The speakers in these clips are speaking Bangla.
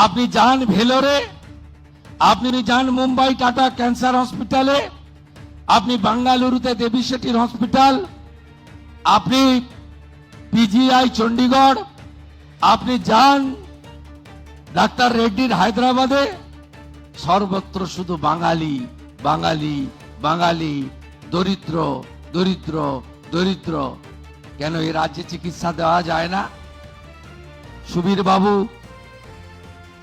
আপনি যান ভেলোরে, আপনি যান মুম্বাই টাটা ক্যান্সার হসপিটালে, আপনি বাঙ্গালুরুতে দেবী শেঠির হসপিটাল, আপনি পিজিআই চণ্ডীগড়, আপনি যান ডাক্তার রেড্ডির হায়দ্রাবাদে, সর্বত্র শুধু বাঙালি বাঙালি বাঙালি, দরিদ্র দরিদ্র দরিদ্র। কেন এই রাজ্যে চিকিৎসা দেওয়া যায় না? সুবীর বাবু,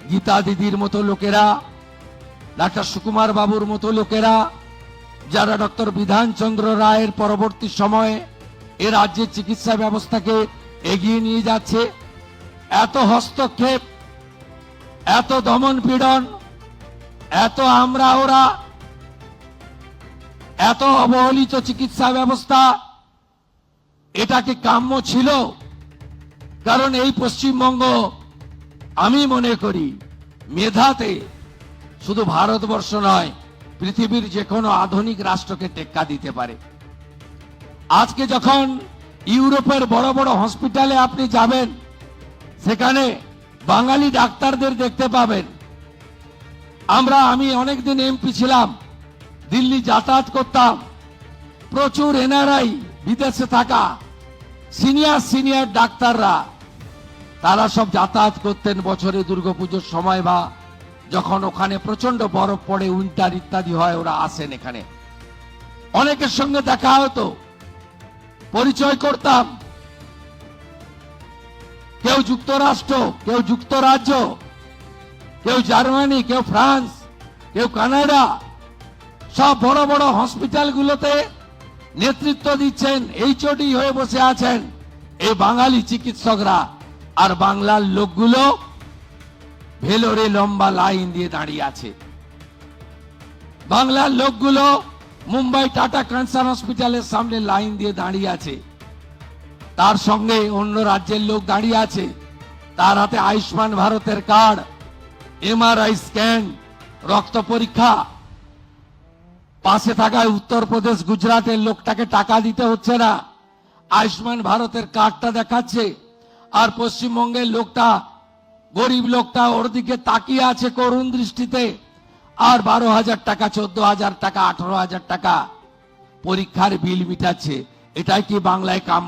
গীতা দিদির মতো লোকেরা, ডাক্তার সুকুমার বাবুর মতো লোকেরা, যারা ডক্টর বিধানচন্দ্র রায়ের পরবর্তী সময়ে এ রাজ্যের চিকিৎসা ব্যবস্থাকে এগিয়ে নিয়ে যাচ্ছে, এত হস্তক্ষেপ, এত দমন পীড়ন, এত আমরা ওরা, এত অবহেলিত চিকিৎসা ব্যবস্থা, এটা কি কাম্য ছিল? কারণ এই পশ্চিমবঙ্গ আমি মনে করি মেধাতে শুধু ভারতবর্ষ নয়, পৃথিবীর যে কোনো আধুনিক রাষ্ট্রকে টেক্কা দিতে পারে। আজকে যখন ইউরোপের বড় বড় হসপিটালে আপনি যাবেন, সেখানে বাঙালি ডাক্তারদের দেখতে পাবেন। আমি অনেকদিন এমপি ছিলাম, দিল্লি যাতায়াত করতাম, প্রচুর এনআরআই বিদেশে থাকা সিনিয়র ডাক্তাররা, তারা সব যাতায়াত করতেন বছরে দুর্গাপুজোর সময় বা যখন ওখানে প্রচন্ড বরফ পড়ে, উইন্টার ইত্যাদি হয়, ওরা আসেন এখানে। অনেকের সঙ্গে দেখা হতো, পরিচয় করতাম। কেউ যুক্তরাষ্ট্র, কেউ যুক্তরাজ্য, কেউ জার্মানি, কেউ ফ্রান্স, কেউ কানাডা, সব বড় বড় হসপিটালগুলোতে নেতৃত্ব দিচ্ছেন, এইচওডি হয়ে বসে আছেন এই বাঙালি চিকিৎসকরা। আর বাংলার লোকগুলো ভেলোরে লম্বা লাইন দিয়ে দাঁড়িয়ে আছে। বাংলার লোকগুলো মুম্বাই টাটা ক্যান্সার হসপিটালের সামনে লাইন দিয়ে দাঁড়িয়ে আছে। তার সঙ্গে অন্য রাজ্যের লোক দাঁড়িয়ে আছে, তার হাতে আয়ুষ্মান ভারতের কার্ড, এমআরআই স্ক্যান, রক্ত পরীক্ষা। পাশে থাকা উত্তরপ্রদেশ গুজরাটের লোকটাকে টাকা দিতে হচ্ছে না, আয়ুষ্মান ভারতের কার্ডটা দেখাচ্ছে। আর পশ্চিমবঙ্গের লোকটা, গরিব লোকটা ওর দিকে তাকিয়ে আছে করুণ দৃষ্টিতে, আর 12,000 টাকা, 14,000 টাকা, 18,000 টাকা পরীক্ষার বিল মিটাচ্ছে। এটাই কি বাংলায় কাম?